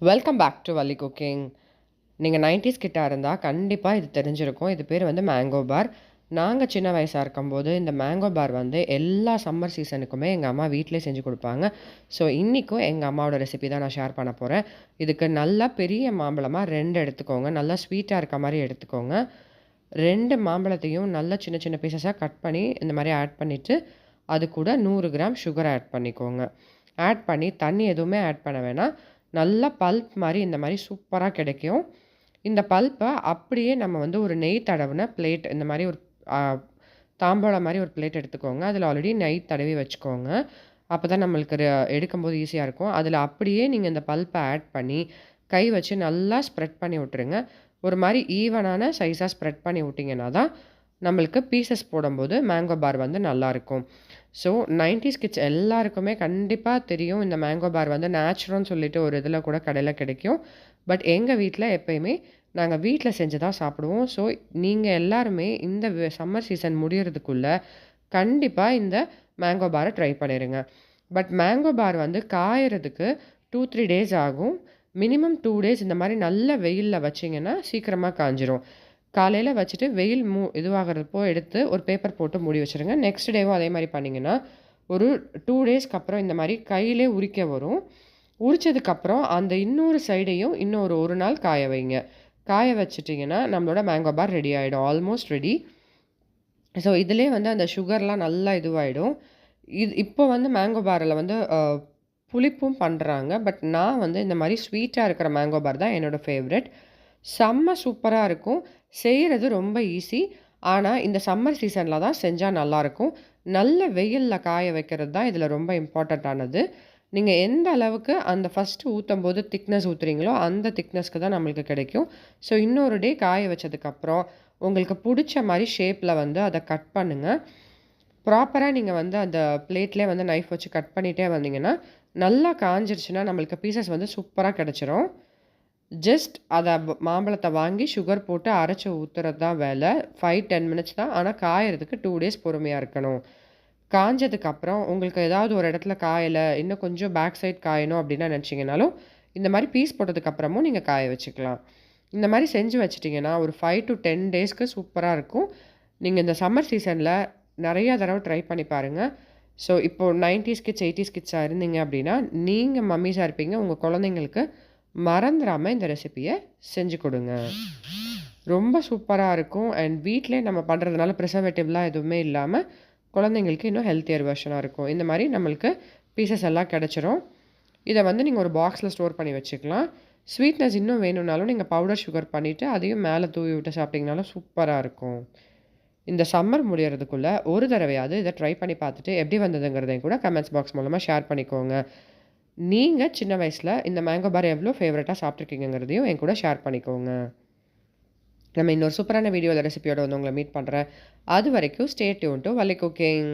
Welcome back to Valli cooking. நீங்கள் 90s கிட்ட இருந்தால் கண்டிப்பாக இது தெரிஞ்சிருக்கும். இது பேர் வந்து மேங்கோ பார். நாங்கள் சின்ன வயசாக இருக்கும்போது இந்த மேங்கோ பார் வந்து எல்லா சம்மர் சீசனுக்குமே எங்கள் அம்மா வீட்டிலே செஞ்சு கொடுப்பாங்க. ஸோ இன்றைக்கும் எங்கள் அம்மாவோட ரெசிபி தான் நான் ஷேர் பண்ண போகிறேன். இதுக்கு நல்லா பெரிய மாம்பழமாக 2 எடுத்துக்கோங்க. நல்லா ஸ்வீட்டாக இருக்க மாதிரி எடுத்துக்கோங்க. 2 மாம்பழத்தையும் நல்லா சின்ன சின்ன பீசஸாக கட் பண்ணி இந்த மாதிரி ஆட் பண்ணிவிட்டு அது கூட 100 கிராம் சுகர் ஆட் பண்ணிக்கோங்க. ஆட் பண்ணி தண்ணி எதுவுமே ஆட் பண்ண வேணாம். நல்லா பல்ப் மாதிரி இந்த மாதிரி சூப்பராக கிடைக்கும். இந்த பல்ப்பை அப்படியே நம்ம வந்து ஒரு நெய் தடவின பிளேட், இந்த மாதிரி ஒரு தாம்பாளம் மாதிரி ஒரு பிளேட் எடுத்துக்கோங்க. அதில் ஆல்ரெடி நெய் தடவி வச்சுக்கோங்க. அப்போ தான் நம்மளுக்கு எடுக்கும்போது ஈஸியாக இருக்கும். அதில் அப்படியே நீங்கள் இந்த பல்ப்பை ஆட் பண்ணி கை வச்சு நல்லா ஸ்ப்ரெட் பண்ணி விட்டுருங்க. ஒரு மாதிரி ஈவனான சைஸாக ஸ்ப்ரெட் பண்ணி விட்டிங்கன்னா தான் நம்மளுக்கு பீசஸ் போடும்போது மேங்கோ பார் வந்து நல்லாயிருக்கும். ஸோ 90s கிட்ஸ் எல்லாருக்குமே கண்டிப்பாக தெரியும். இந்த மேங்கோ பார் வந்து நேச்சுரல்னு சொல்லிட்டு ஒரு இதில் கூட கடையில் கிடைக்கும். பட் எங்கள் வீட்டில் எப்பயுமே நாங்கள் வீட்டில் செஞ்சு தான் சாப்பிடுவோம். ஸோ நீங்கள் எல்லாருமே இந்த சம்மர் சீசன் முடியறதுக்குள்ளே கண்டிப்பாக இந்த மேங்கோ பாரை ட்ரை பண்ணிடுங்க. பட் மேங்கோ பார் வந்து காயறதுக்கு 2-3 டேஸ் ஆகும். மினிமம் 2 டேஸ் இந்த மாதிரி நல்ல வெயிலில் வச்சிங்கன்னா சீக்கிரமாக காஞ்சிரும். காலையில் வச்சுட்டு வெயில் இதுவாகிறப்போ எடுத்து ஒரு பேப்பர் போட்டு மூடி வச்சுருங்க. நெக்ஸ்ட் டேவும் அதே மாதிரி பண்ணிங்கன்னா ஒரு 2 டேஸ்க்கு அப்புறம் இந்த மாதிரி கையிலே உரிக்க வரும். உரிச்சதுக்கப்புறம் அந்த இன்னொரு சைடையும் இன்னொரு ஒரு நாள் காய வைங்க. காய வச்சுட்டிங்கன்னா நம்மளோட மேங்கோ பார் ரெடி ஆகிடும். Almost ready. ஸோ இதிலே வந்து அந்த சுகர்லாம் நல்லா இதுவாகிடும். இப்போ வந்து மேங்கோ பாரில் வந்து புளிப்பும் பண்ணுறாங்க. பட் நான் வந்து இந்த மாதிரி ஸ்வீட்டாக இருக்கிற மேங்கோ பார் தான் என்னோடய ஃபேவரெட். செம்ம சூப்பராக இருக்கும். செய்கிறது ரொம்ப ஈஸி. ஆனால் இந்த சம்மர் சீசனில் தான் செஞ்சால் நல்லாயிருக்கும். நல்ல வெயிலில் காய வைக்கிறது தான் இதில் ரொம்ப இம்பார்ட்டண்ட்டானது. நீங்கள் எந்த அளவுக்கு அந்த ஃபஸ்ட்டு ஊற்றும்போது திக்னஸ் ஊற்றுறீங்களோ அந்த திக்னஸ்க்கு தான் நம்மளுக்கு கிடைக்கும். ஸோ இன்னொரு டே காய வச்சதுக்கப்புறம் உங்களுக்கு பிடிச்ச மாதிரி ஷேப்பில் வந்து அதை கட் பண்ணுங்கள். ப்ராப்பராக நீங்கள் வந்து அந்த பிளேட்லேயே வந்து நைஃப் வச்சு கட் பண்ணிகிட்டே வந்தீங்கன்னா நல்லா காஞ்சிருச்சுன்னா நம்மளுக்கு பீசஸ் வந்து சூப்பராக கிடச்சிரும். ஜஸ்ட் அதை மாம்பழத்தை வாங்கி சுகர் போட்டு அரைச்சி ஊற்றுறது தான் வேலை. 5-10 மினிட்ஸ் தான். ஆனால் காயறதுக்கு 2 டேஸ் பொறுமையாக இருக்கணும். காஞ்சதுக்கப்புறம் உங்களுக்கு ஏதாவது ஒரு இடத்துல காயலை, இன்னும் கொஞ்சம் பேக் சைட் காயணும் அப்படின்னா நினச்சிங்கனாலும் இந்த மாதிரி பீஸ் போட்டதுக்கப்புறமும் நீங்கள் காய வச்சுக்கலாம். இந்த மாதிரி செஞ்சு வச்சிட்டிங்கன்னா ஒரு 5-10 டேஸ்க்கு சூப்பராக இருக்கும். நீங்கள் இந்த சம்மர் சீசனில் நிறையா தடவை ட்ரை பண்ணி பாருங்கள். ஸோ இப்போது 90s கிட்ஸ் 80s கிட்ஸாக இருந்தீங்க அப்படின்னா நீங்கள் மம்மிஸாக இருப்பீங்க. உங்கள் குழந்தைங்களுக்கு மறந்துடாமல் இந்த ரெசிப்பியை செஞ்சு கொடுங்க. ரொம்ப சூப்பராக இருக்கும். அண்ட் வீட்டிலே நம்ம பண்ணுறதுனால ப்ரிசர்வேட்டிவ்லாம் எதுவுமே இல்லாமல் குழந்தைங்களுக்கு இன்னும் ஹெல்த்தியர் வெர்ஷனாக இருக்கும். இந்த மாதிரி நம்மளுக்கு பீசஸ் எல்லாம் கிடச்சிரும். இதை வந்து நீங்கள் ஒரு பாக்ஸில் ஸ்டோர் பண்ணி வச்சுக்கலாம். ஸ்வீட்னஸ் இன்னும் வேணும்னாலும் நீங்கள் பவுடர் சுகர் பண்ணிவிட்டு அதையும் மேலே தூவி விட்டு சாப்பிட்டிங்கனாலும் சூப்பராக இருக்கும். இந்த சம்மர் முடியறதுக்குள்ளே ஒரு தடவையாவது இதை ட்ரை பண்ணி பார்த்துட்டு எப்படி வந்ததுங்கிறதையும் கூட கமெண்ட்ஸ் பாக்ஸ் மூலமாக ஷேர் பண்ணிக்கோங்க. நீங்கள் சின்ன வயசில் இந்த மேங்கோ பார் எவ்வளோ ஃபேவரட்டாக சாப்பிட்ருக்கீங்கிறதையும் என் கூட ஷேர் பண்ணிக்கோங்க. நம்ம இன்னொரு சூப்பரான வீடியோவில் ரெசிபியோட வந்து உங்களை மீட் பண்ணுறேன். அது வரைக்கும் stay tune to Valli cooking.